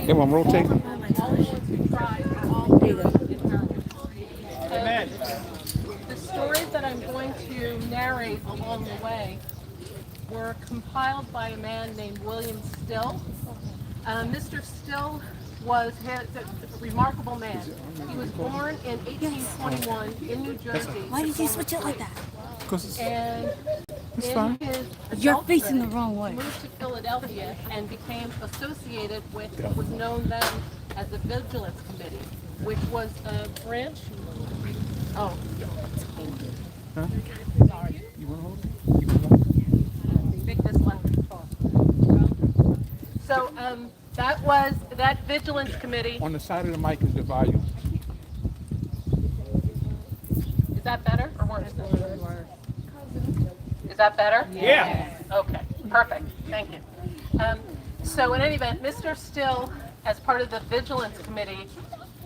They want to rotate. Amen. The stories that I'm going to narrate along the way were compiled by a man named William Still. Mr. Still was a remarkable man. He was born in 1821 in New Jersey. Why did you switch it like that? And It's fine. You're facing the wrong way. He moved to Philadelphia and became associated with what was known then as the Vigilance Committee, which was a branch. Oh, Huh? sorry. You want to hold it? Make this one. So that was that Vigilance Committee. On the side of the mic is the volume. Is that better or worse? Is that better? Yeah. Okay, perfect. Thank you. So in any event, Mr. Still, as part of the Vigilance Committee,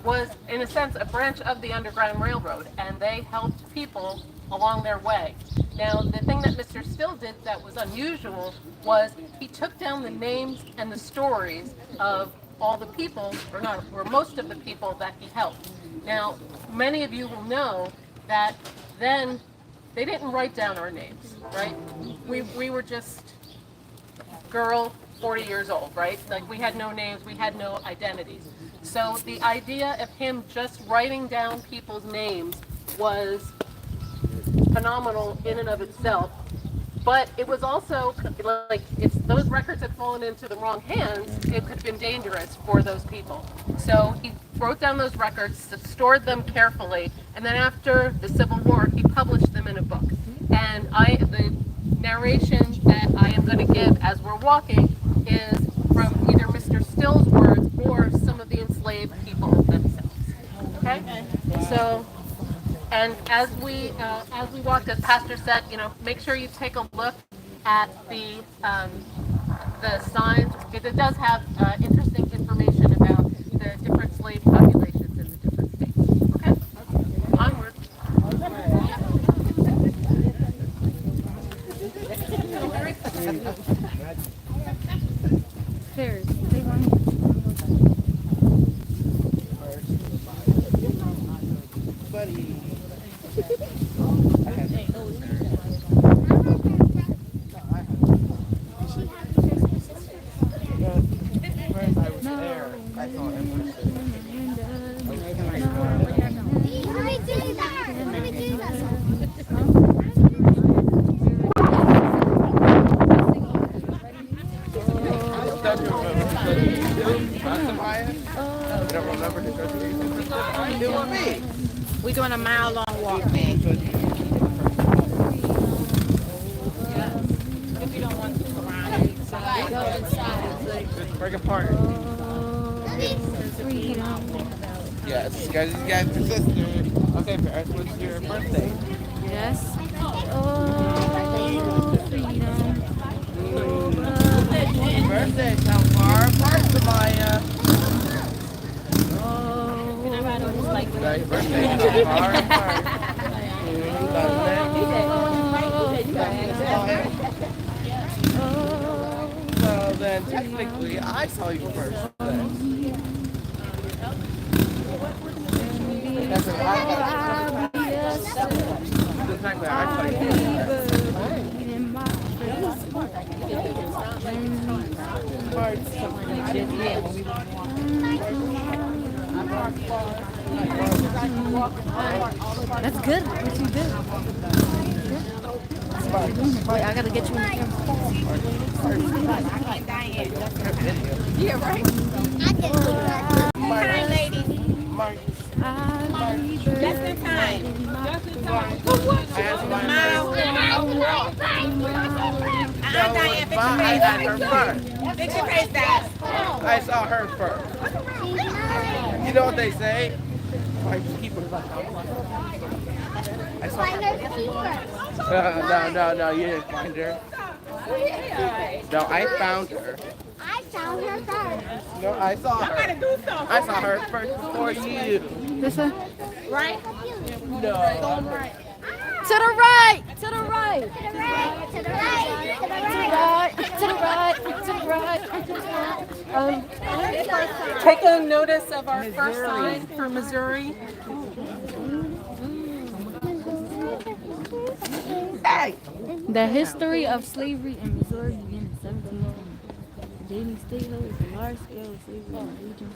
was in a sense a branch of the Underground Railroad, and they helped people along their way. Now, the thing that Mr. Still did that was unusual was he took down the names and the stories of all the people, or most of the people that he helped. Now, many of you will know that then they didn't write down our names, right? We were just girl, 40 years old, right? Like we had no names, we had no identities. So the idea of him just writing down people's names was phenomenal in and of itself. But it was also like if those records had fallen into the wrong hands, it could have been dangerous for those people. So he wrote down those records, stored them carefully, and then after the Civil War, he published them in a book. And the narration that I am going to give as we're walking is from either Mr. Still's words or some of the enslaved people themselves. Okay? So. And as we walked, as Pastor said, make sure you take a look at the signs, because it does have interesting information about the different slave populations in the different states. Okay, onward. Stairs. Buddy. We're doing a mile-long walk, man. If you don't want to go around inside, go inside. Just break apart. Yes, guys, you guys, your sister. Okay, Paris, what's your birthday? Yes. Oh, freedom. Birthday, how far apart, Samaya? Right, birthday, how far apart? Well, then, technically, I saw you first. That's what I thought. Technically, I saw you first. That's good. What you do? Wait, I gotta get you in the camera. Yeah, right. Hi, lady. Just in time. Just in time. The mile walk. Diane, I got her first. fix your face, guys. I saw her first. You know what they say? Keep her. I saw her. No, you didn't find her. No, I found her. I found her first. No, I saw her. I saw her first before you. This one? Right? No. To the right! To the right! right. To the right. To the right. To the Right. right. To the right. To the right. Take a notice of our first sign for Missouri. The history of slavery in Missouri began in 1720. Dating statehood is a large-scale slavery in the region.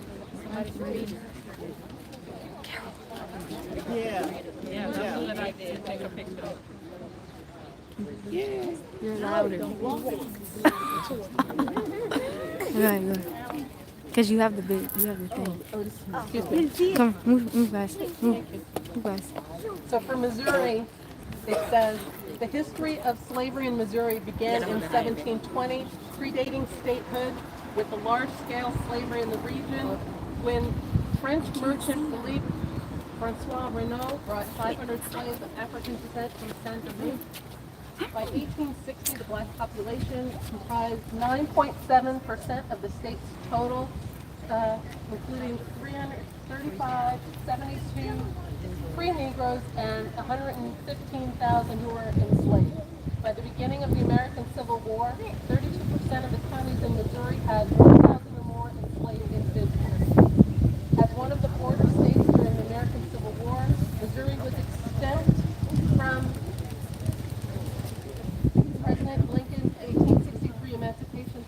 You're louder. Right. Because you have the big, you have the thing. Come, move guys. Move guys. So for Missouri, it says, the history of slavery in Missouri began in 1720, predating statehood, with the large-scale slavery in the region, when French merchant Philippe Francois Renault brought 500 slaves of African descent from Saint Domingue. By 1860, the black population comprised 9.7% of the state's total, including 335, 72 free Negroes and 115,000 who were enslaved. By the beginning of the American Civil War, 32% of the counties in Missouri had 1,000 or more enslaved individuals. As one of the border states during the American Civil War, Missouri was exempt from President Lincoln's 1863 Emancipation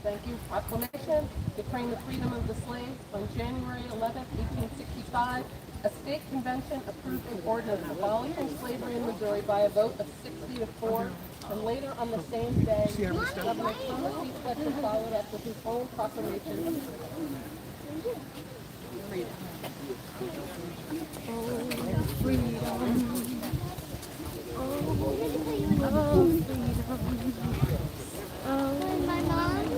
Proclamation, declaring the freedom of the slaves. On January 11, 1865, a state convention approved an ordinance abolishing slavery in Missouri by a vote of 60 to 4, and later on the same day, Governor Thomas E. Fletcher followed up with his own proclamation of freedom. My mom.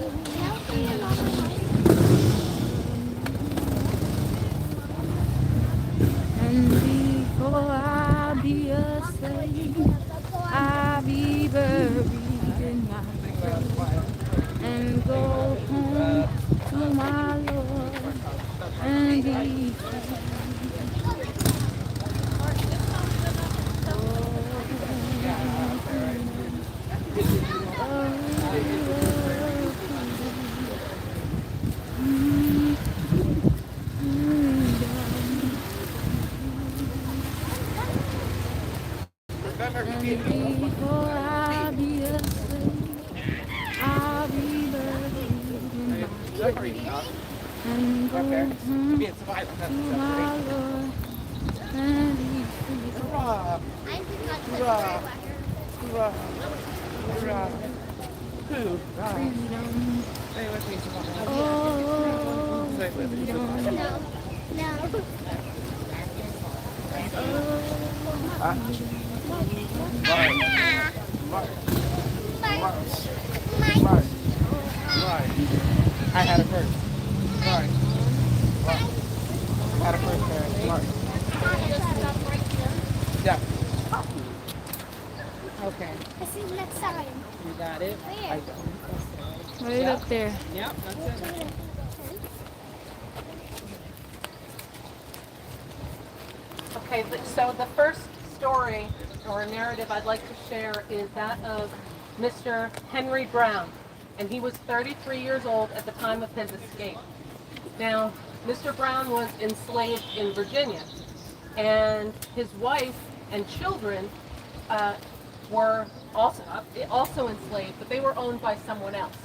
And before I be a slave, I be buried in my grave and go home to my Lord and be free. Before I be a slave, I'll be buried in my grave and go home to my Lord and be free. Hoorah! I did not put Hoorah! the Hoorah! Hoorah! Hoorah! Freedom. Say it with me, Savannah. Oh, Say it with me, Savannah. No. No. Right. I had it first. Right. I had it first, man. Right. Yeah. Okay, This is next time. you got it. Where? right up there. Yep, that's it. Okay, so the first story or narrative I'd like to share is that of Mr. Henry Brown, and he was 33 years old at the time of his escape. Now, Mr. Brown was enslaved in Virginia, and his wife and children were also enslaved, but they were owned by someone else.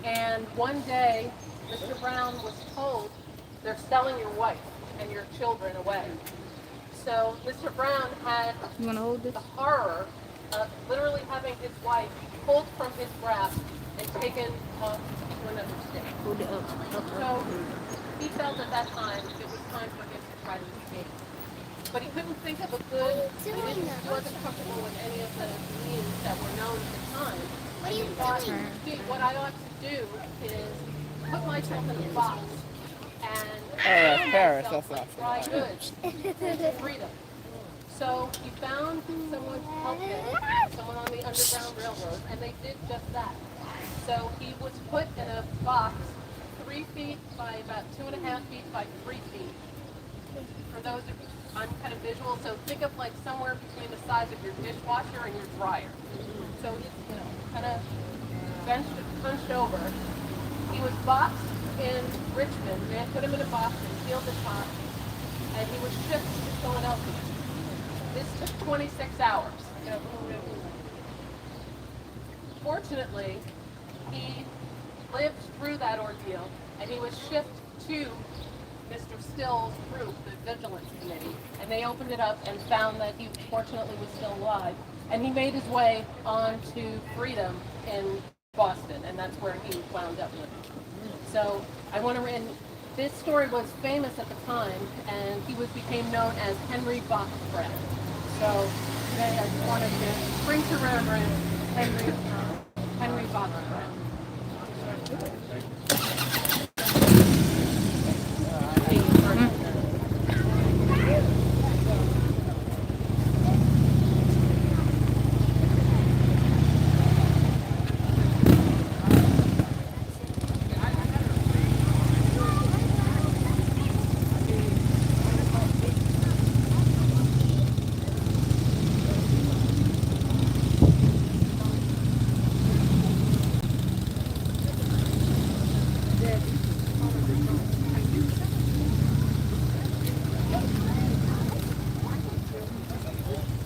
And one day, Mr. Brown was told, they're selling your wife and your children away. So Mr. Brown had You want to hold this? the horror of literally having his wife pulled from his grasp and taken off to another state. Hold it up. So he felt at that time it was time for him to try to escape. But he couldn't think of a good, he wasn't comfortable with any of the means that were known at the time. What are you Thought, doing? "Gee, what I ought to do is put myself in a box and that's Paris, myself that's with dry goods to freedom." So he found someone to help him, someone on the Underground Railroad, and they did just that. So he was put in a box 3 feet by about 2.5 feet by 3 feet. for those of you, I'm kind of visual, so think of like somewhere between the size of your dishwasher and your dryer. So he's, kind of hunched over. He was boxed in Richmond. They had put him in a box and sealed the top, and he was shipped to Philadelphia. This took 26 hours. Fortunately, he lived through that ordeal, and he was shipped to Mr. Still's group, the Vigilance Committee, and they opened it up and found that he fortunately was still alive. And he made his way on to freedom in Boston, and that's where he wound up living. So I want to, and this story was famous at the time, and he became known as Henry Boxbread. So today I just wanted to bring to remembrance Henry Boxbread.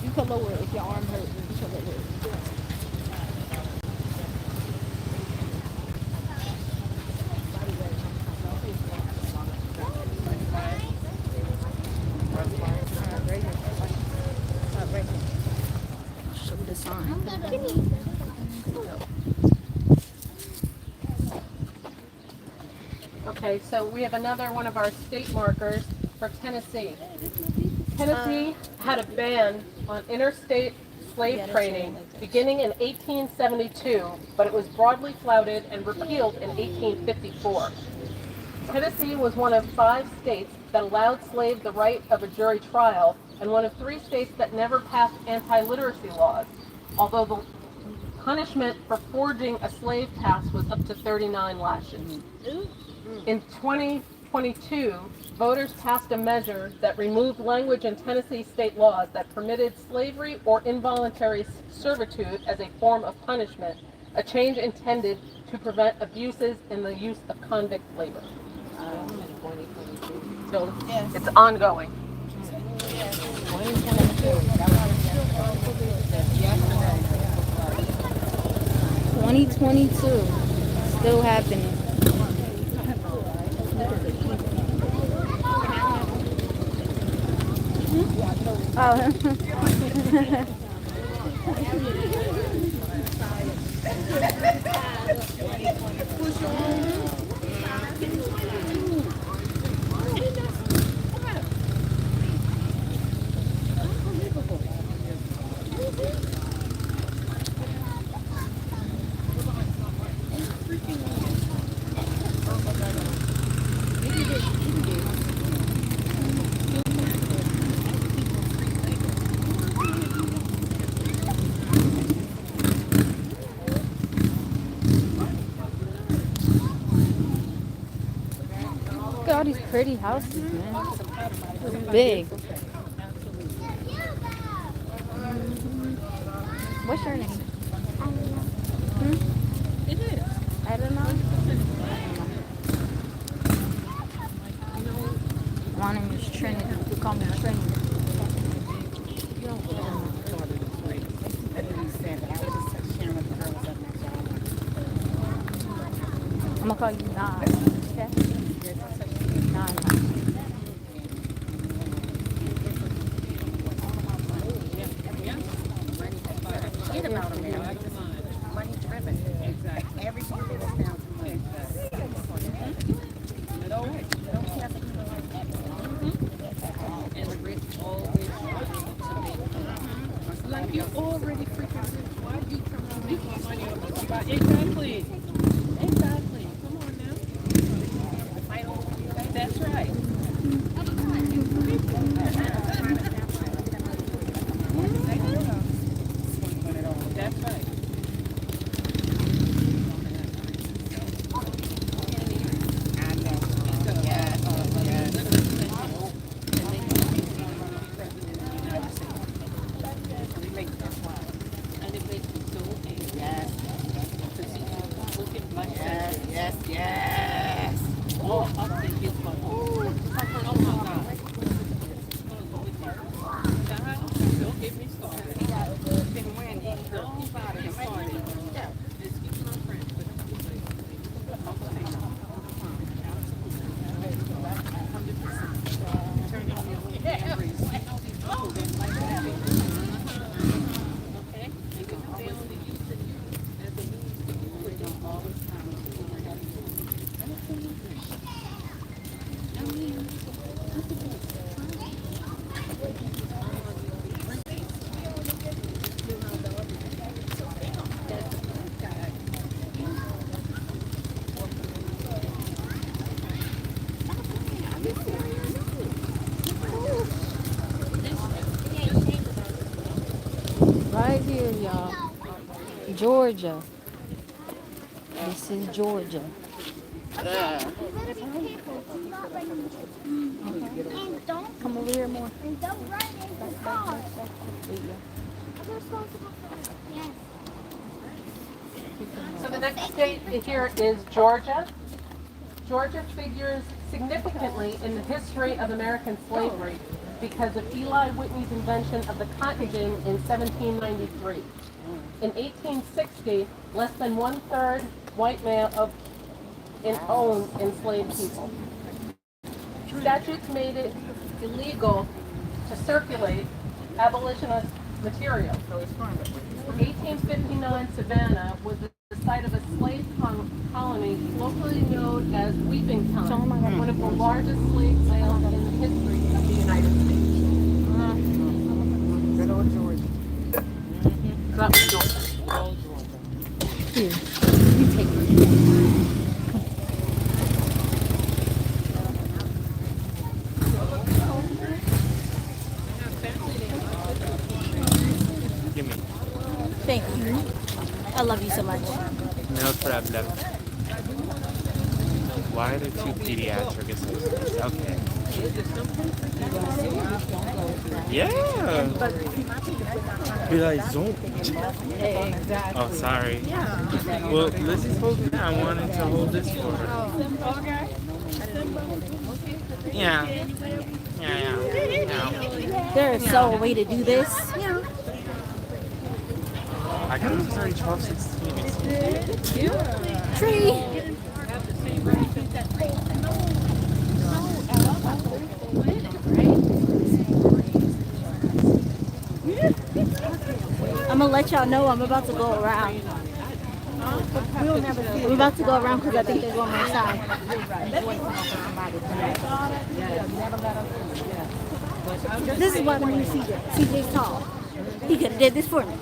You can lower it if your arm hurts. You can lower it. Show the sign. Okay, so we have another one of our state markers for Tennessee. Tennessee had a ban on interstate slave trading beginning in 1872, but it was broadly flouted and repealed in 1854. Tennessee was one of 5 states that allowed slaves the right of a jury trial, and one of 3 states that never passed anti-literacy laws, although the punishment for forging a slave pass was up to 39 lashes. In 2022, voters passed a measure that removed language in Tennessee state laws that permitted slavery or involuntary servitude as a form of punishment, a change intended to prevent abuses in the use of convict labor. So it's ongoing. 2022, still happening. Oh. Look at all these pretty houses, man. It's big. What's your name? It is. I don't know. My name is Trinity. You call me Trinity. I'm gonna call you Nine. Okay? Nine. Get him out of there. Money driven. Exactly. Everything is down to money. And rich always like you already freaking rich. Why do you come around making money over somebody? Exactly. Exactly. Come on now. That's right. That's right. y'all. Georgia. This is Georgia. You better be careful. Do not run into it. And don't Come over here more. and don't run into cars. I'm responsible for that. Yes. So the next state here is Georgia. Georgia figures significantly in the history of American slavery because of Eli Whitney's invention of the cotton gin in 1793. In 1860, less than one-third white male owned enslaved people. Statutes made it illegal to circulate abolitionist material. 1859 Savannah was the site of a slave colony locally known as Weeping Time, one of the largest slave sales in the history of the United States. Good old Georgia. So that was Georgia. Here. You take it. Give me. Thank you. I love you so much. No problem. Why are there two pediatric assistants? Okay. Yeah. Be like, don't. Oh, sorry. Well, Lizzie's holding it. I wanted to hold this for her. Yeah. Yeah. There is so a way to do this. I got it was already 12:16. Tree. I'm gonna let y'all know I'm about to go around. I'm about to go around because I think they're going outside. This is why we need CJ. CJ's tall. He could have did this for me.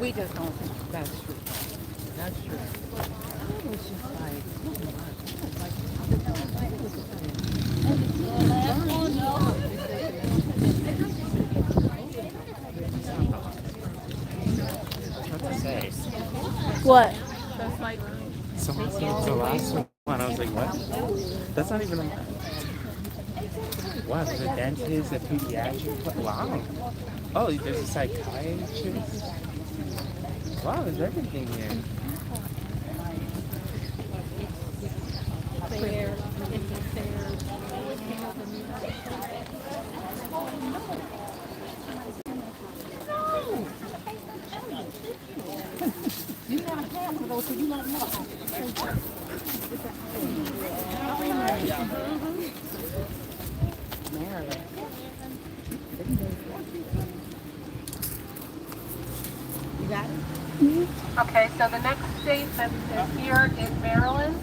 We just don't think that's true. That's true. It's just like, What to say? What? So what's the last one? I was like, what? That's not even a... Wow, there's a dentist, a pediatric... Wow. Oh, there's a psychiatrist. Wow, there's everything here. you never have for those, so you don't know. Maryland. You got it? Okay, so the next state that is here is Maryland.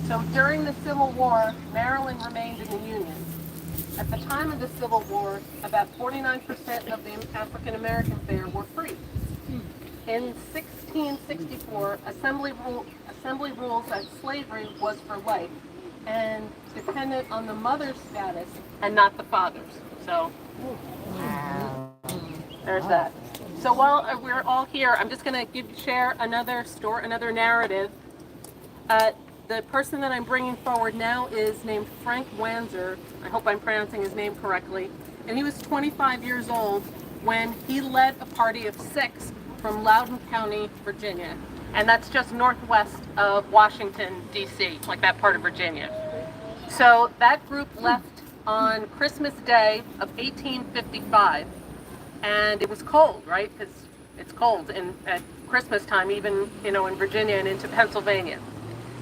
So during the Civil War, Maryland remained in the Union. At the time of the Civil War, about 49% of the African Americans there were free. In 1664, Assembly rules that slavery was for life and depended on the mother's status and not the father's. So there's that. So while we're all here, I'm just going to share another narrative. The person that I'm bringing forward now is named Frank Wanzer. I hope I'm pronouncing his name correctly. And he was 25 years old when he led a party of 6 from Loudoun County, Virginia. And that's just northwest of Washington, D.C., like that part of Virginia. So that group left on Christmas Day of 1855. And it was cold, right? Because it's cold at Christmas time, even in Virginia and into Pennsylvania.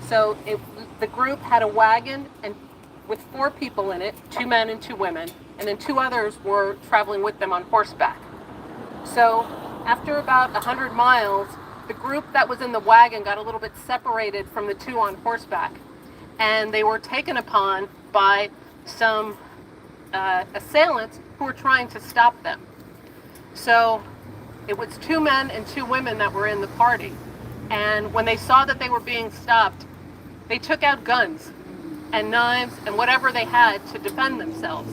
So the group had a wagon and with 4 people in it, 2 men and 2 women, and then 2 others were traveling with them on horseback. So after about 100 miles, the group that was in the wagon got a little bit separated from the 2 on horseback, and they were taken upon by some assailants who were trying to stop them. So it was 2 men and 2 women that were in the party. And when they saw that they were being stopped, they took out guns and knives and whatever they had to defend themselves.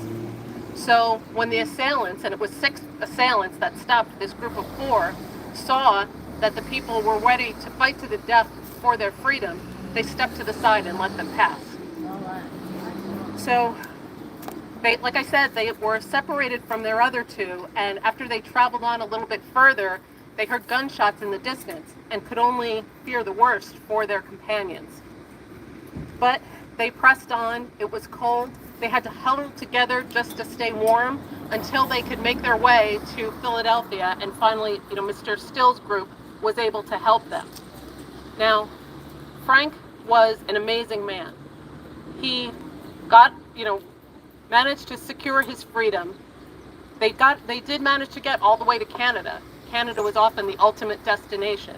So when the assailants, and it was 6 assailants that stopped this group of 4, saw that the people were ready to fight to the death for their freedom, they stepped to the side and let them pass. So, like I said, they were separated from their other 2, and after they traveled on a little bit further, they heard gunshots in the distance and could only fear the worst for their companions. But they pressed on. It was cold. They had to huddle together just to stay warm until they could make their way to Philadelphia, and finally, Mr. Still's group was able to help them. Now, Frank was an amazing man. He managed to secure his freedom. They did manage to get all the way to Canada. Canada was often the ultimate destination.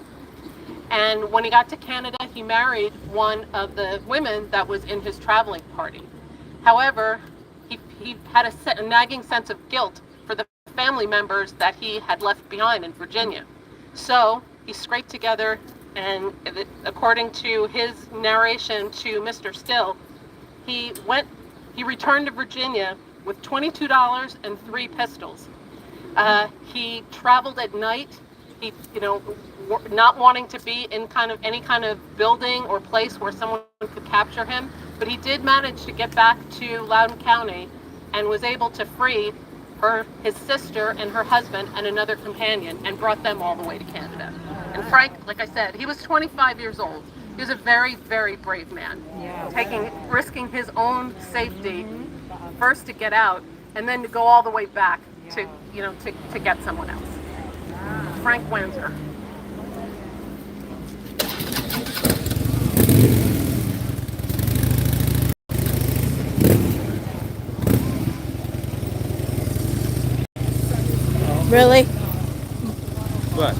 And when he got to Canada, he married one of the women that was in his traveling party. However, he had a nagging sense of guilt for the family members that he had left behind in Virginia. So he scraped together, and according to his narration to Mr. Still, he returned to Virginia with $22 and 3 pistols. He traveled at night. He, not wanting to be in any kind of building or place where someone could capture him, but he did manage to get back to Loudoun County and was able to free his sister and her husband and another companion, and brought them all the way to Canada. And Frank, like I said, he was 25 years old. He was a very, very brave man, risking his own safety first to get out, and then to go all the way back to get someone else. Frank Wanzer. Really? What?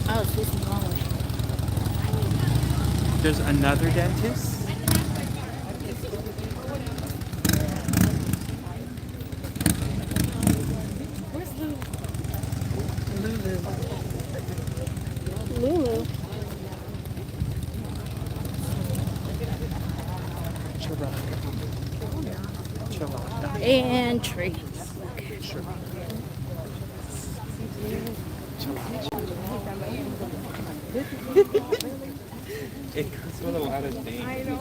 I was facing the wrong way. There's another dentist? Lulu. And tree. Okay. It comes with a lot of things. I know.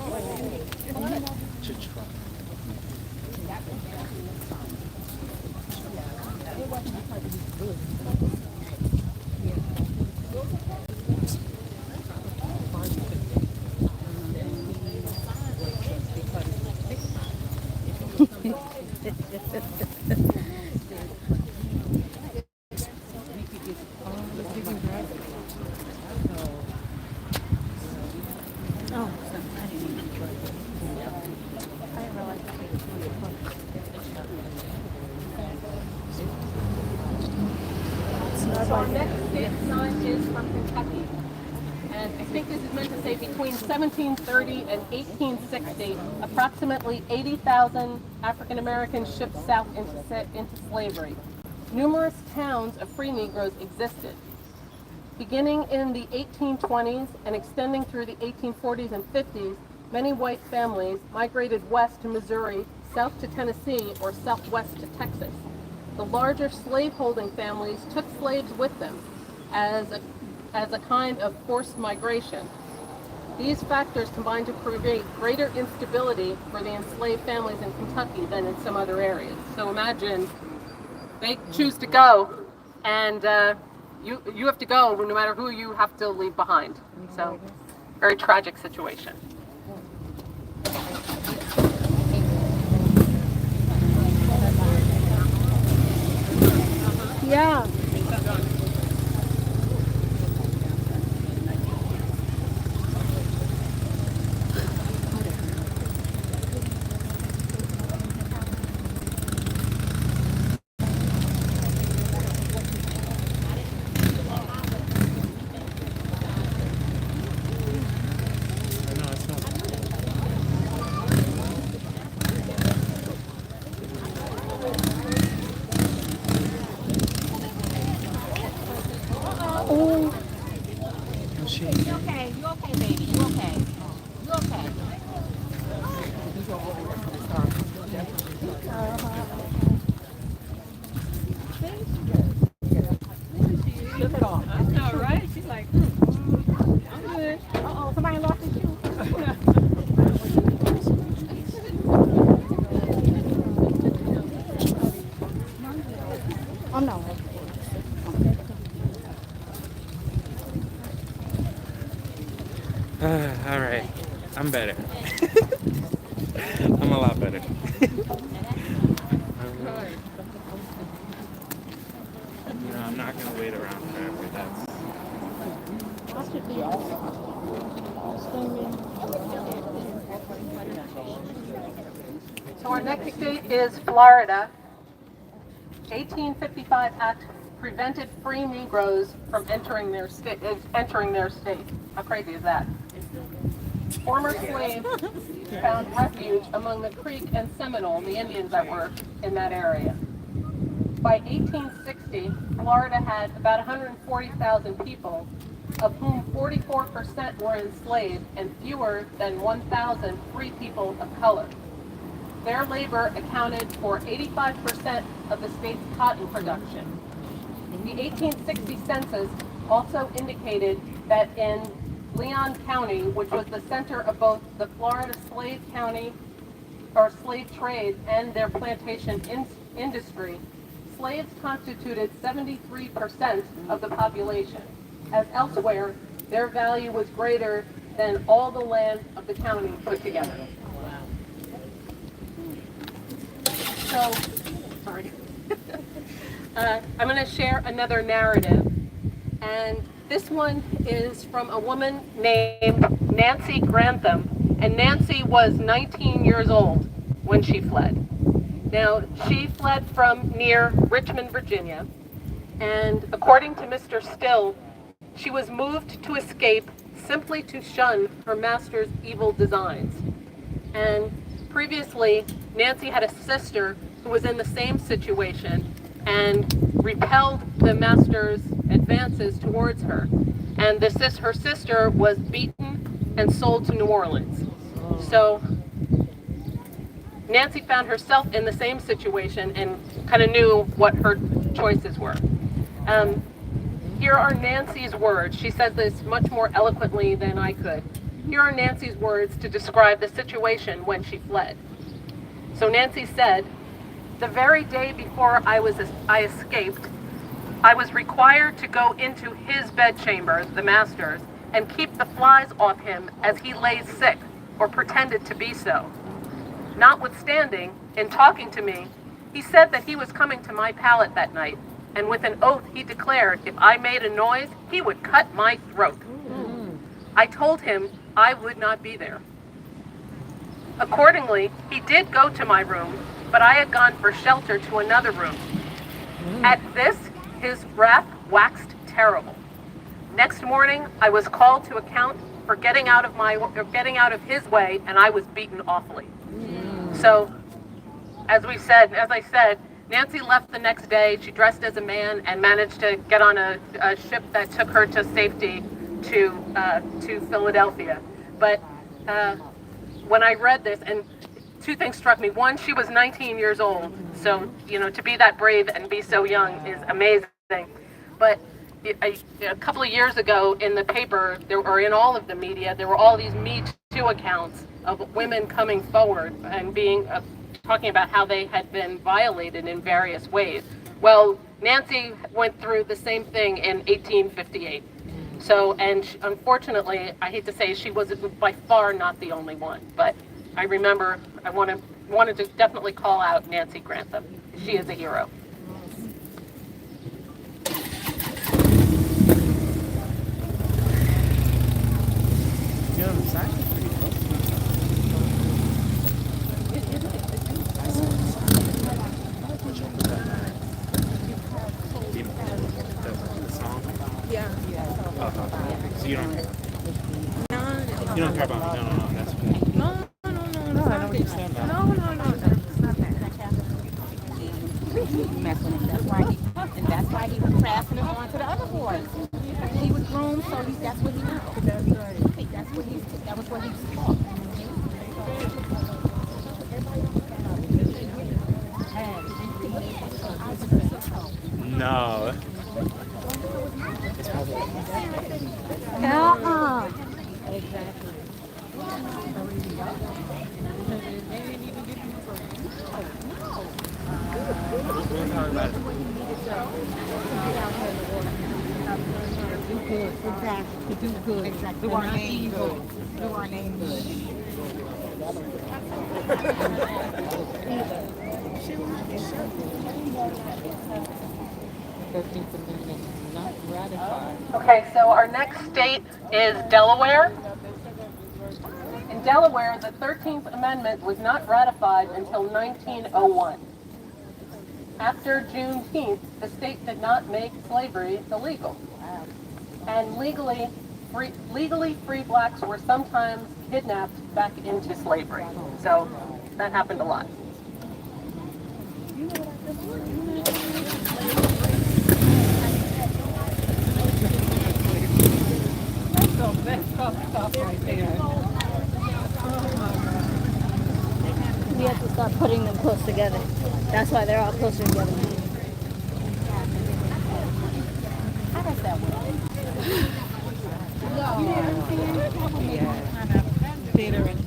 So our next state sign is from Kentucky. And I think this is meant to say between 1730 and 1860, approximately 80,000 African Americans shipped south into slavery. Numerous towns of free Negroes existed. Beginning in the 1820s and extending through the 1840s and 50s, many white families migrated west to Missouri, south to Tennessee, or southwest to Texas. The larger slaveholding families took slaves with them as a kind of forced migration. These factors combined to create greater instability for the enslaved families in Kentucky than in some other areas. So imagine they choose to go, and you have to go no matter who you have to leave behind. So, very tragic situation. Yeah. You okay, baby? You okay? You okay? Oh, somebody lost his shoe. Oh, no. All right, I'm better. I'm a lot better. I'm not gonna wait around forever. So our next state is Florida. 1855 Act prevented free Negroes from entering their state. How crazy is that? Former slaves found refuge among the Creek and Seminole, the Indians that were in that area. By 1860, Florida had about 140,000 people, of whom 44% were enslaved and fewer than 1,000 free people of color. Their labor accounted for 85% of the state's cotton production. The 1860 census also indicated that in Leon County, which was the center of both the Florida slave trade and their plantation industry, slaves constituted 73% of the population. As elsewhere, their value was greater than all the land of the county put together. So, sorry. I'm going to share another narrative, and this one is from a woman named Nancy Grantham, and Nancy was 19 years old when she fled. Now, she fled from near Richmond, Virginia, and according to Mr. Still, she was moved to escape simply to shun her master's evil designs. And previously, Nancy had a sister who was in the same situation and repelled the master's advances towards her. And her sister was beaten and sold to New Orleans. So Nancy found herself in the same situation and kind of knew what her choices were. Here are Nancy's words. She says this much more eloquently than I could. Here are Nancy's words to describe the situation when she fled. So Nancy said, "The very day before I escaped, I was required to go into his bedchamber, the master's, and keep the flies off him as he lay sick, or pretended to be so. Notwithstanding, in talking to me, he said that he was coming to my pallet that night, and with an oath he declared if I made a noise, he would cut my throat. I told him I would not be there. Accordingly, he did go to my room, but I had gone for shelter to another room. At this, his wrath waxed terrible. Next morning, I was called to account for getting out of his way, and I was beaten awfully." So, as I said, Nancy left the next day. She dressed as a man and managed to get on a ship that took her to safety to Philadelphia. But when I read this, and two things struck me. One, she was 19 years old, so to be that brave and be so young is amazing. But a couple of years ago in the paper, or in all of the media, there were all these Me Too accounts of women coming forward and talking about how they had been violated in various ways. Well, Nancy went through the same thing in 1858. So, and unfortunately, I hate to say, she was by far not the only one. But I remember, I wanted to definitely call out Nancy Grantham. She is a hero. So you don't care? No. You don't care about me? No, that's okay. No, I don't understand that. No, it's not that. He's messing with him. That's why he was passing it on to the other boys. He was groomed, so that's what he knew. That was what he was taught. No. Exactly. We'll talk about it. Exactly. Do good. Exactly. Do our name good. Do our name good. 13th Amendment is not ratified. Okay, so our next state is Delaware. In Delaware, the 13th Amendment was not ratified until 1901. After Juneteenth, the state did not make slavery illegal. And legally free blacks were sometimes kidnapped back into slavery. So that happened a lot. We have to start putting them close together. That's why they're all closer together. How does that work? Kind of bitter and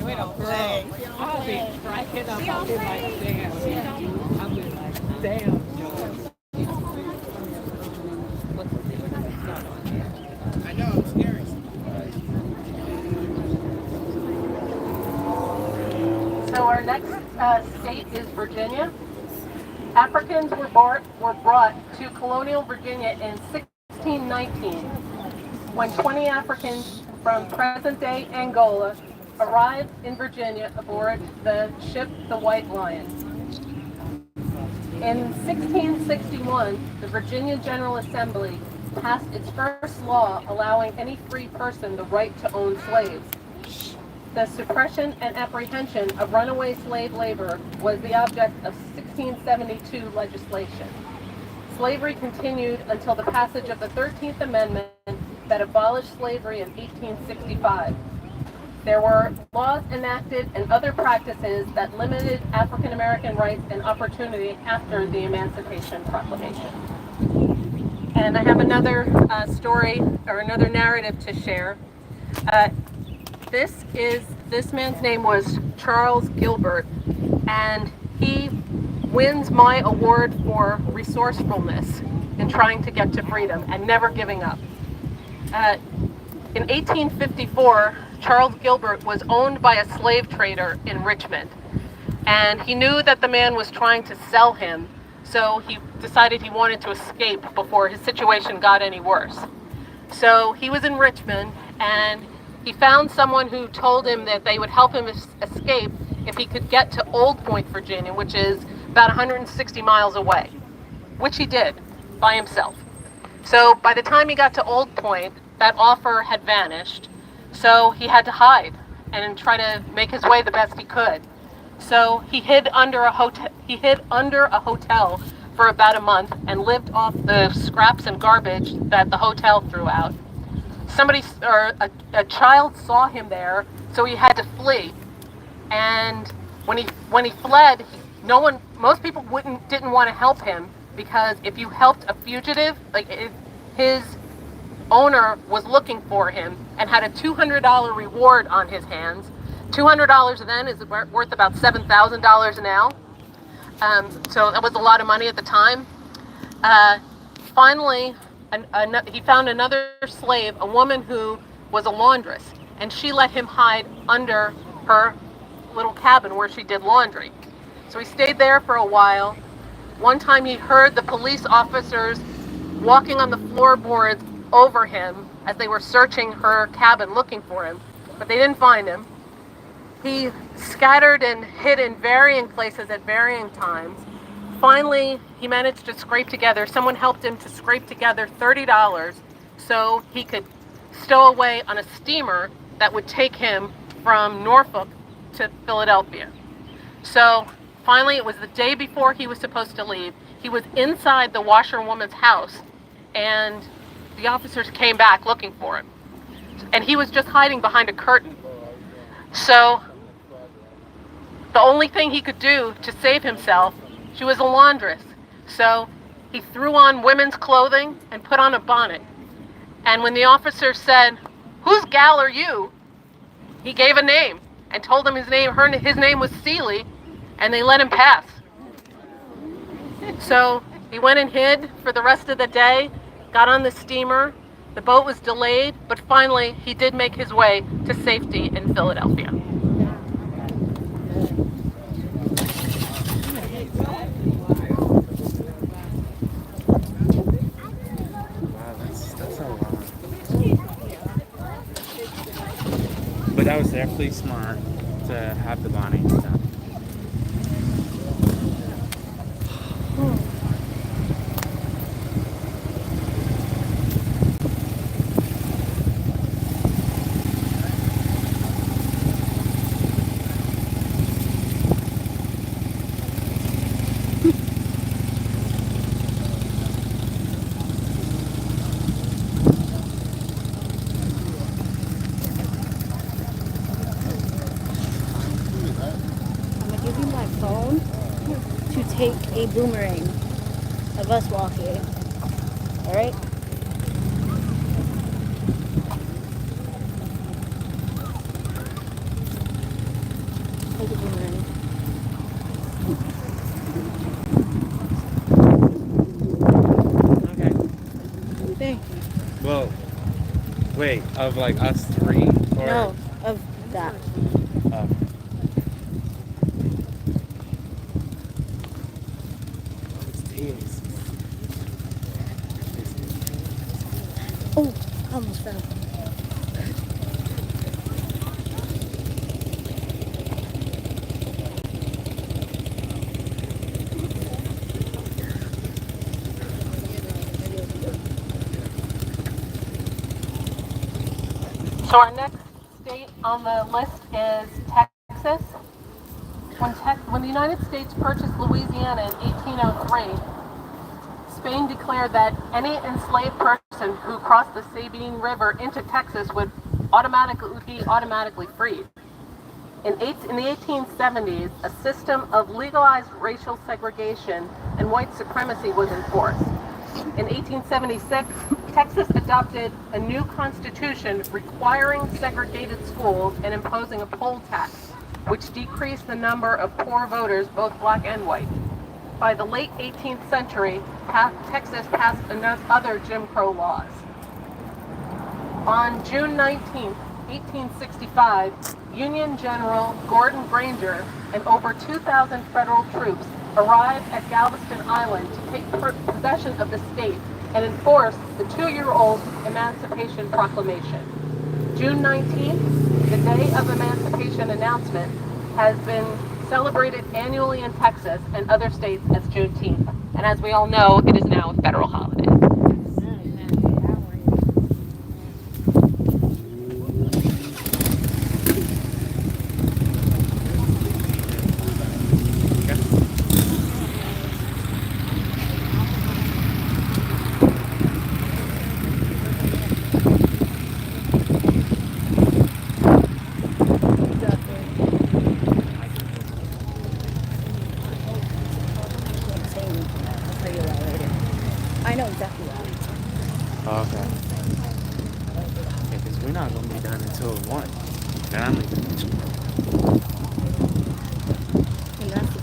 we don't play. I'll be cracking up. I'll be like, damn. I'll be like, damn. I know, it's scary. So our next state is Virginia. Africans were brought to colonial Virginia in 1619 when 20 Africans from present-day Angola arrived in Virginia aboard the ship the White Lion. In 1661, the Virginia General Assembly passed its first law allowing any free person the right to own slaves. The suppression and apprehension of runaway slave labor was the object of 1672 legislation. Slavery continued until the passage of the 13th Amendment that abolished slavery in 1865. There were laws enacted and other practices that limited African American rights and opportunity after the Emancipation Proclamation. And I have another story or another narrative to share. This man's name was Charles Gilbert, and he wins my award for resourcefulness in trying to get to freedom and never giving up. In 1854, Charles Gilbert was owned by a slave trader in Richmond, and he knew that the man was trying to sell him, so he decided he wanted to escape before his situation got any worse. So he was in Richmond, and he found someone who told him that they would help him escape if he could get to Old Point, Virginia, which is about 160 miles away, which he did by himself. So by the time he got to Old Point, that offer had vanished, so he had to hide and try to make his way the best he could. So he hid under a hotel. For about a month and lived off the scraps and garbage that the hotel threw out. A child saw him there, so he had to flee. And when he fled, most people didn't want to help him, because if you helped a fugitive, his owner was looking for him and had a $200 reward on his hands. $200 then is worth about $7,000 now. So that was a lot of money at the time. Finally, he found another slave, a woman who was a laundress, and she let him hide under her little cabin where she did laundry. So he stayed there for a while. One time he heard the police officers walking on the floorboards over him as they were searching her cabin looking for him, but they didn't find him. He scattered and hid in varying places at varying times. Finally, he managed to someone helped him to scrape together $30 so he could stow away on a steamer that would take him from Norfolk to Philadelphia. So Finally, it was the day before he was supposed to leave. He was inside the washerwoman's house, and the officers came back looking for him. And he was just hiding behind a curtain. So the only thing he could do to save himself, she was a laundress. So he threw on women's clothing and put on a bonnet. And when the officer said, "Whose gal are you?" he gave a name and told them his name was Seeley, and they let him pass. So he went and hid for the rest of the day, got on the steamer. The boat was delayed, but finally he did make his way to safety in Philadelphia. Wow, that's a lot. But that was definitely smart to have the bonnet and stuff. I'm gonna give you my phone to take a boomerang of us walking. Alright? Take a boomerang. Okay. Thank you. Well, wait, of like us three? Or? No, of that. Oh. Oh, I almost fell. So our next state on the list is Texas. When the United States purchased Louisiana in 1803, Spain declared that any enslaved person who crossed the Sabine River into Texas would be automatically freed. In the 1870s, a system of legalized racial segregation and white supremacy was enforced. In 1876, Texas adopted a new constitution requiring segregated schools and imposing a poll tax, which decreased the number of poor voters, both black and white. By the late 18th century, Texas passed other Jim Crow laws. On June 19, 1865, Union General Gordon Granger and over 2,000 federal troops arrived at Galveston Island to take possession of the state and enforce the 2-year-old Emancipation Proclamation. June 19th, the day of Emancipation announcement, has been celebrated annually in Texas and other states as Juneteenth. And as we all know, it is now a federal holiday. I know exactly why. Oh, okay. Yeah, because we're not going to be done until 1. Then I'm leaving. And that's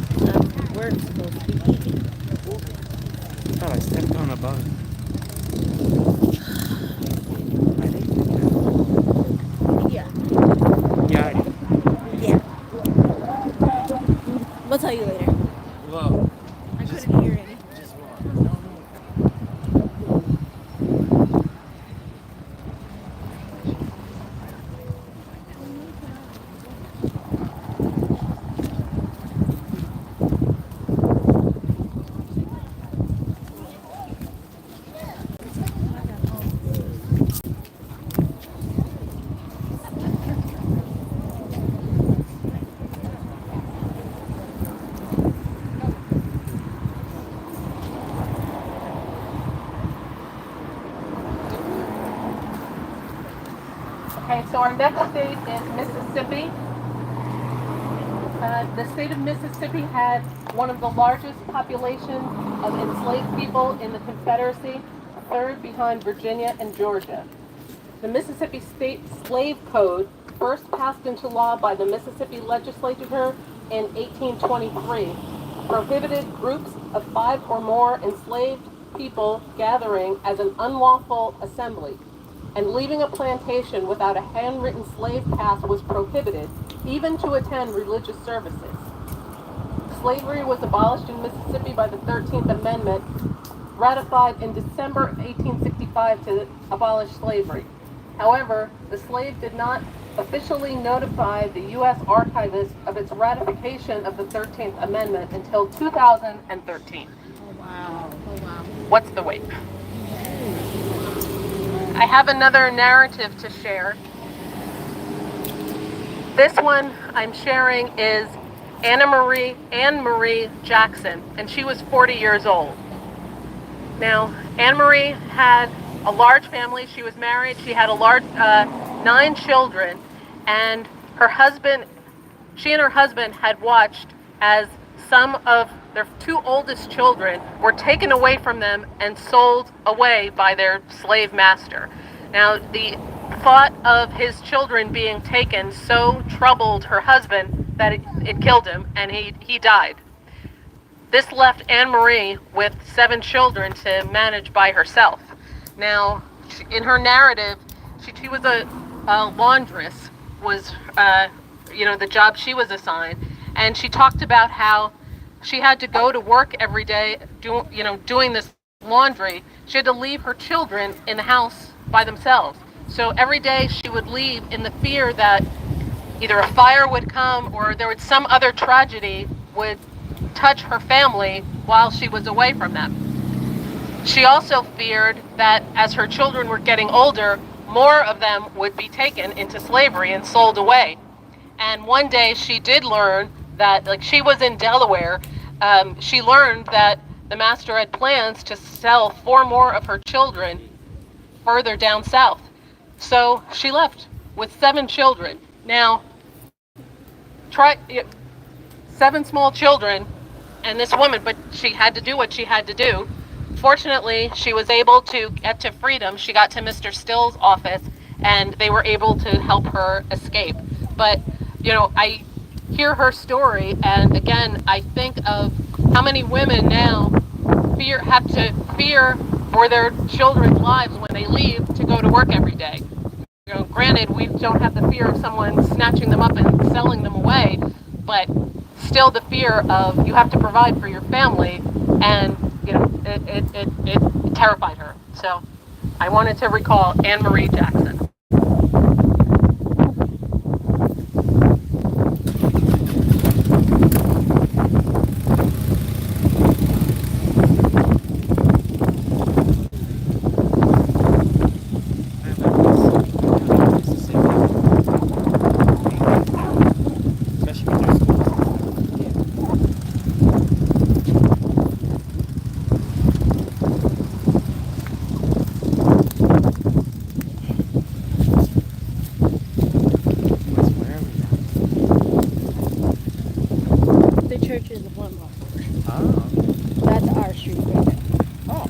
where it's supposed to be eating. I thought I stepped on a bug. I think. Yeah. Yeah, I did. Yeah. We'll tell you later. Well, I couldn't hear any. just one. Okay, so our next state is Mississippi. The state of Mississippi had one of the largest populations of enslaved people in the Confederacy, third behind Virginia and Georgia. The Mississippi State Slave Code, first passed into law by the Mississippi Legislature in 1823, prohibited groups of 5 or more enslaved people gathering as an unlawful assembly, and leaving a plantation without a handwritten slave pass was prohibited, even to attend religious services. Slavery was abolished in Mississippi by the 13th Amendment, ratified in December 1865 to abolish slavery. However, the slave did not officially notify the U.S. Archivist of its ratification of the 13th Amendment until 2013. Oh, wow. What's the wait? I have another narrative to share. This one I'm sharing is Anne Marie Jackson, and she was 40 years old. Now, Anne Marie had a large family. She was married. She had a large 9 children, and she and her husband had watched as some of their 2 oldest children were taken away from them and sold away by their slave master. Now, the thought of his children being taken so troubled her husband that it killed him, and he died. This left Anne Marie with 7 children to manage by herself. Now, in her narrative, she was a laundress, was the job she was assigned, and she talked about how she had to go to work every day, doing this laundry. She had to leave her children in the house by themselves. So every day she would leave in the fear that either a fire would come or there would some other tragedy would touch her family while she was away from them. She also feared that as her children were getting older, more of them would be taken into slavery and sold away. And one day she did learn that, like, she was in Delaware, she learned that the master had plans to sell 4 more of her children further down south. So she left with 7 children. Now, 7 small children and this woman, but she had to do what she had to do. Fortunately, she was able to get to freedom. She got to Mr. Still's office, and they were able to help her escape. But, I hear her story, and again, I think of how many women now have to fear for their children's lives when they leave to go to work every day. Granted, we don't have the fear of someone snatching them up and selling them away, but still the fear of you have to provide for your family, and it terrified her. So I wanted to recall Anne Marie Jackson. Church is the one block. Oh. That's our street right there. Oh.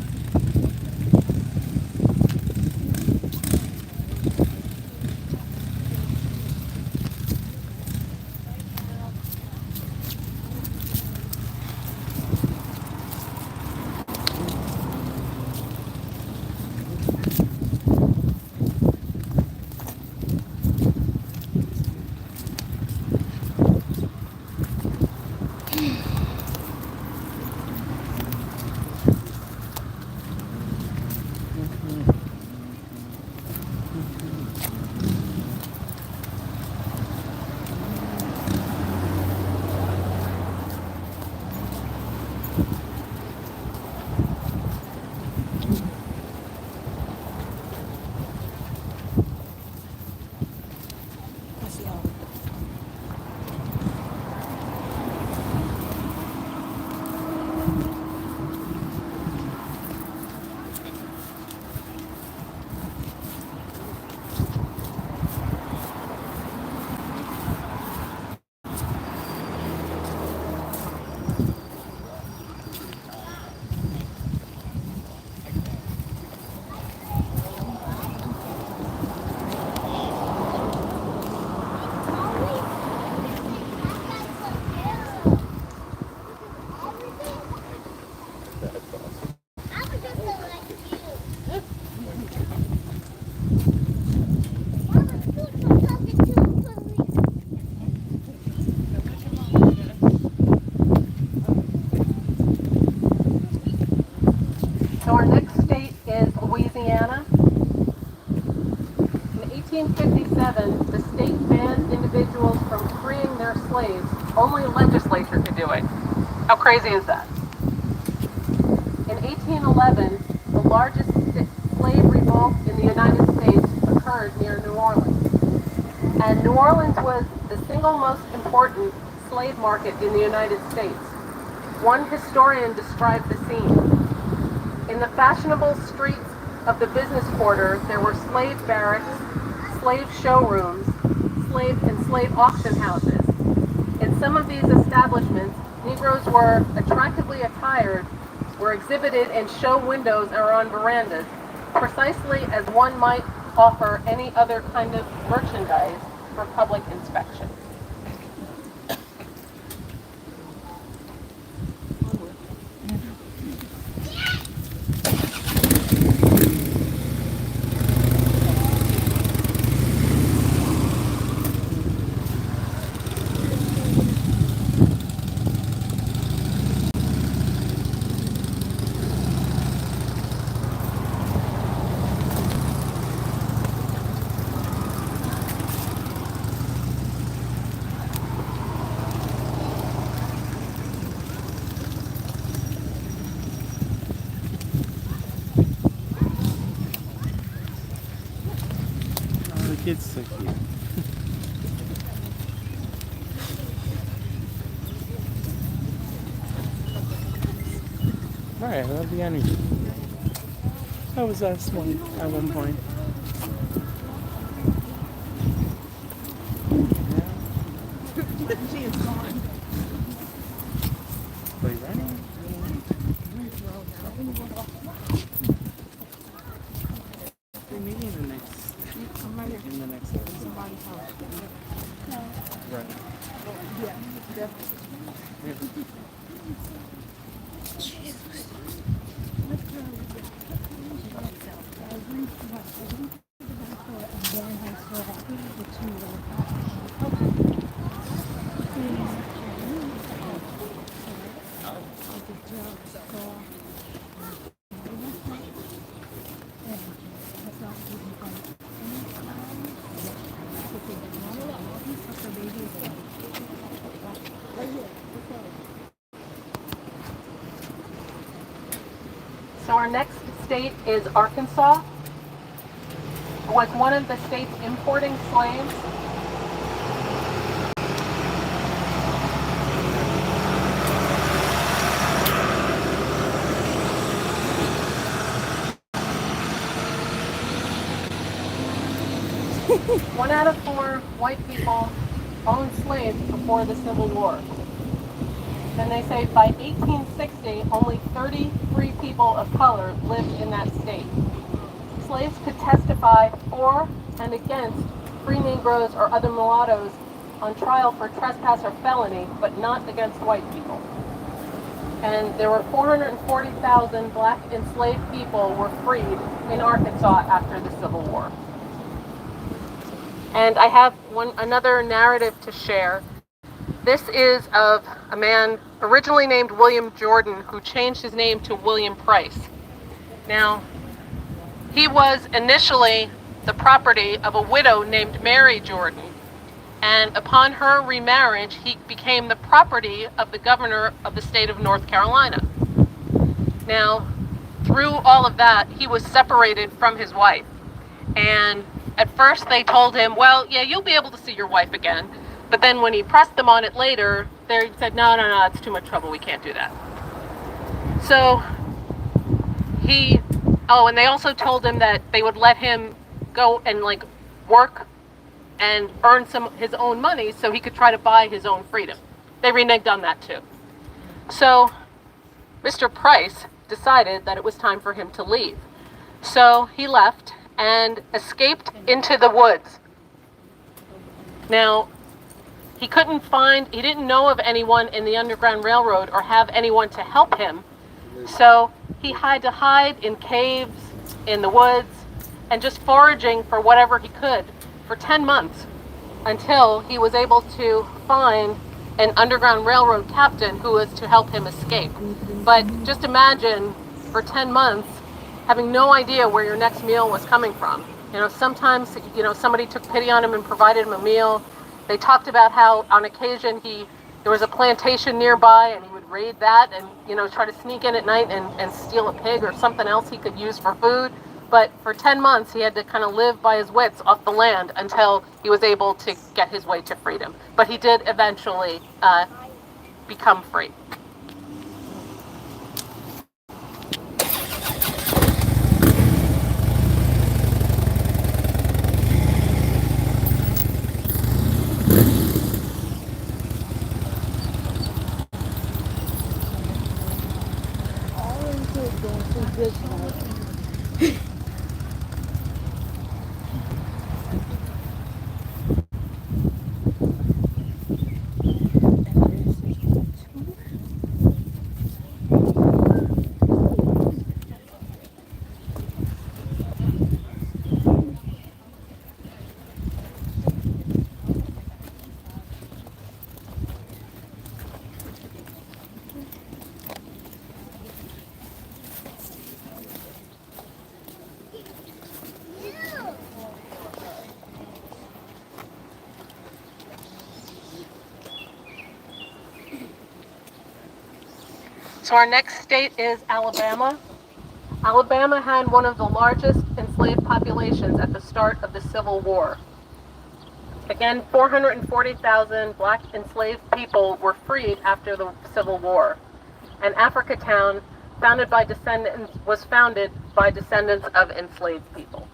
So our next state is Louisiana. In 1857, the state banned individuals from freeing their slaves. Only a legislature could do it. How crazy is that? In 1811, the largest slave revolt in the United States occurred near New Orleans. And New Orleans was the single most important slave market in the United States. One historian described the scene. In the fashionable streets of the business quarter, there were slave barracks, slave showrooms, slave auction houses. In some of these establishments, Negroes were attractively attired, were exhibited in show windows or on verandas, precisely as one might offer any other kind of merchandise for public inspection. Oh, the kid's so cute. Right, I love the energy. That was us at one point. She is gone. Are you running? Maybe in the next episode. Somebody's house. Right. Yeah, definitely. So our next state is Arkansas. It was one of the states importing slaves. One out of 4 white people owned slaves before the Civil War. And they say by 1860, only 33 people of color lived in that state. Slaves could testify for and against free Negroes or other mulattoes on trial for trespass or felony, but not against white people. And there were 440,000 black enslaved people were freed in Arkansas after the Civil War. And I have another narrative to share. This is of a man originally named William Jordan who changed his name to William Price. Now, he was initially the property of a widow named Mary Jordan, and upon her remarriage, he became the property of the governor of the state of North Carolina. Now, through all of that, he was separated from his wife, and at first they told him, well, yeah, you'll be able to see your wife again. But then when he pressed them on it later, they said, no, it's too much trouble. We can't do that. So and they also told him that they would let him go and work and earn his own money so he could try to buy his own freedom. They reneged on that too. So Mr. Price decided that it was time for him to leave. So he left and escaped into the woods. Now, he didn't know of anyone in the Underground Railroad or have anyone to help him. So he had to hide in caves, in the woods, and just foraging for whatever he could for 10 months until he was able to find an Underground Railroad captain who was to help him escape. But just imagine for 10 months having no idea where your next meal was coming from. Sometimes, somebody took pity on him and provided him a meal. They talked about how on occasion there was a plantation nearby and he would raid that and, try to sneak in at night and steal a pig or something else he could use for food. But for 10 months, he had to kind of live by his wits off the land until he was able to get his way to freedom. But he did eventually become free. So our next state is Alabama. Alabama had one of the largest enslaved populations at the start of the Civil War. Again, 440,000 black enslaved people were freed after the Civil War. And Africatown, was founded by descendants of enslaved people.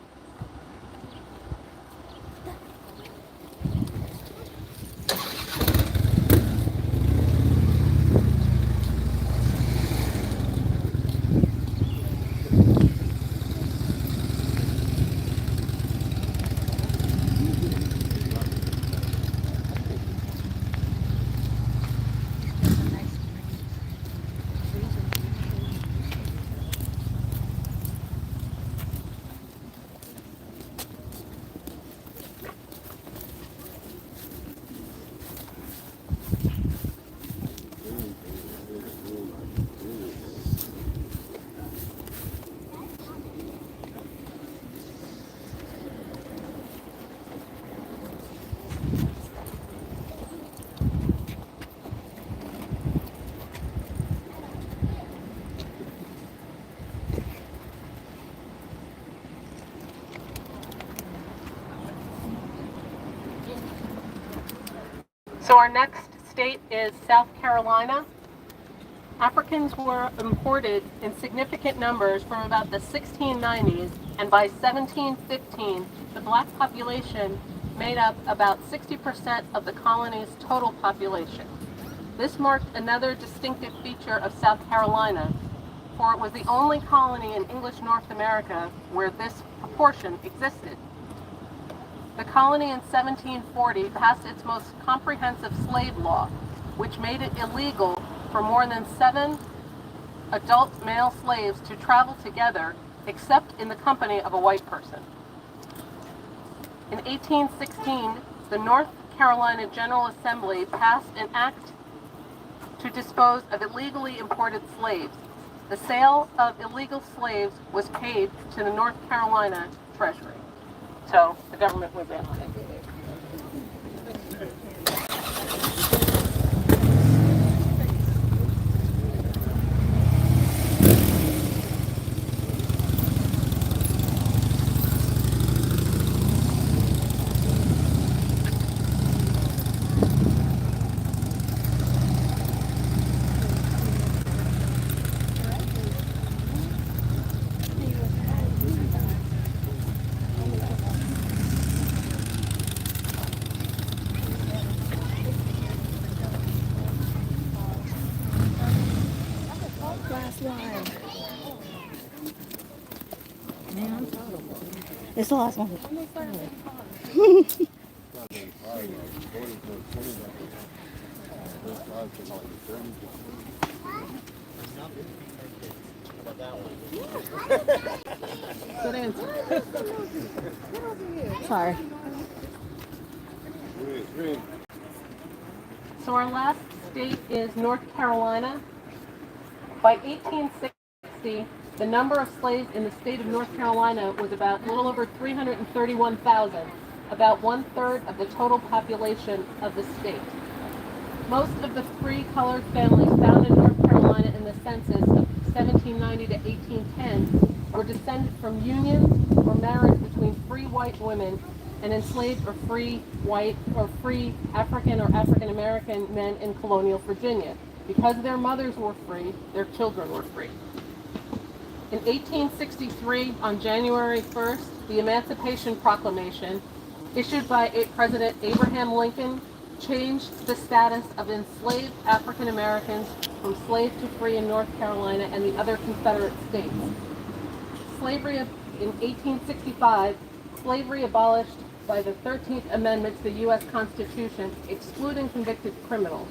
So our next state is South Carolina. Africans were imported in significant numbers from about the 1690s, and by 1715, the black population made up about 60% of the colony's total population. This marked another distinctive feature of South Carolina, for it was the only colony in English North America where this proportion existed. The colony in 1740 passed its most comprehensive slave law, which made it illegal for more than 7 adult male slaves to travel together, except in the company of a white person. In 1816, the North Carolina General Assembly passed an act to dispose of illegally imported slaves. The sale of illegal slaves was paid to the North Carolina Treasury. So the government was in on it. It's the last one. Good answer. Sorry. So our last state is North Carolina. By 1860, the number of slaves in the state of North Carolina was about a little over 331,000, about 1/3 of the total population of the state. Most of the free colored families found in North Carolina in the census of 1790 to 1810 were descended from unions or marriage between free white women and enslaved or free white or free African or African American men in colonial Virginia. Because their mothers were free, their children were free. In 1863, on January 1st, the Emancipation Proclamation, issued by President Abraham Lincoln, changed the status of enslaved African Americans from slave to free in North Carolina and the other Confederate states. Slavery in 1865, slavery abolished by the 13th Amendment to the U.S. Constitution, excluding convicted criminals.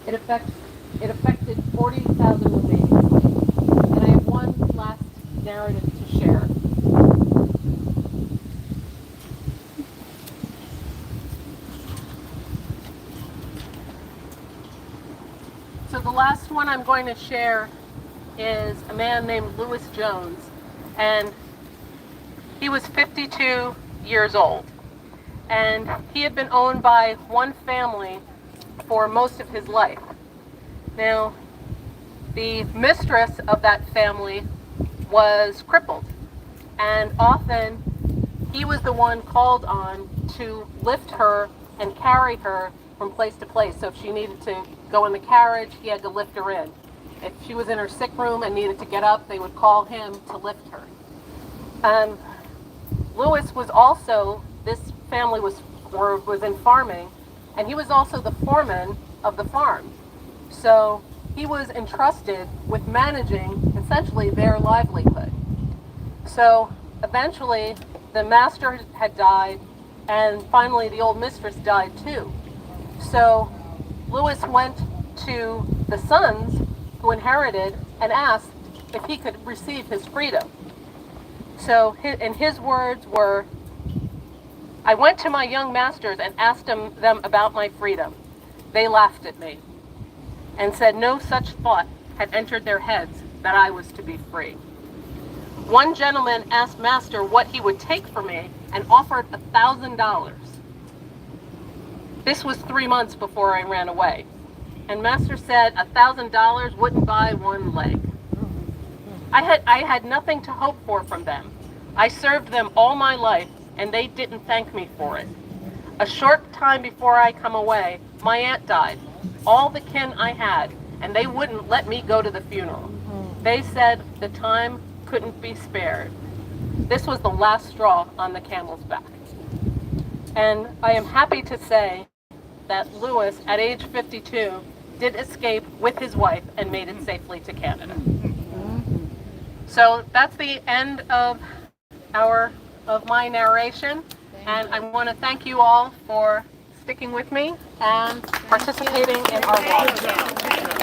It affected 40,000 remaining slaves. And I have one last narrative to share. So the last one I'm going to share is a man named Lewis Jones, and he was 52 years old, and he had been owned by one family for most of his life. Now, the mistress of that family was crippled, and often he was the one called on to lift her and carry her from place to place. So if she needed to go in the carriage, he had to lift her in. If she was in her sick room and needed to get up, they would call him to lift her. Lewis was also, this family was in farming, and he was also the foreman of the farm. So he was entrusted with managing essentially their livelihood. So eventually the master had died, and finally the old mistress died too. So Lewis went to the sons who inherited and asked if he could receive his freedom. So his words were, "I went to my young masters and asked them about my freedom. They laughed at me and said no such thought had entered their heads that I was to be free. One gentleman asked master what he would take for me and offered $1,000. This was 3 months before I ran away. And master said $1,000 wouldn't buy one leg. I had nothing to hope for from them. I served them all my life, and they didn't thank me for it. A short time before I come away, my aunt died, all the kin I had, and they wouldn't let me go to the funeral. They said the time couldn't be spared. This was the last straw on the camel's back." And I am happy to say that Lewis, at age 52, did escape with his wife and made it safely to Canada. So that's the end of my narration, and I want to thank you all for sticking with me and participating in our walk.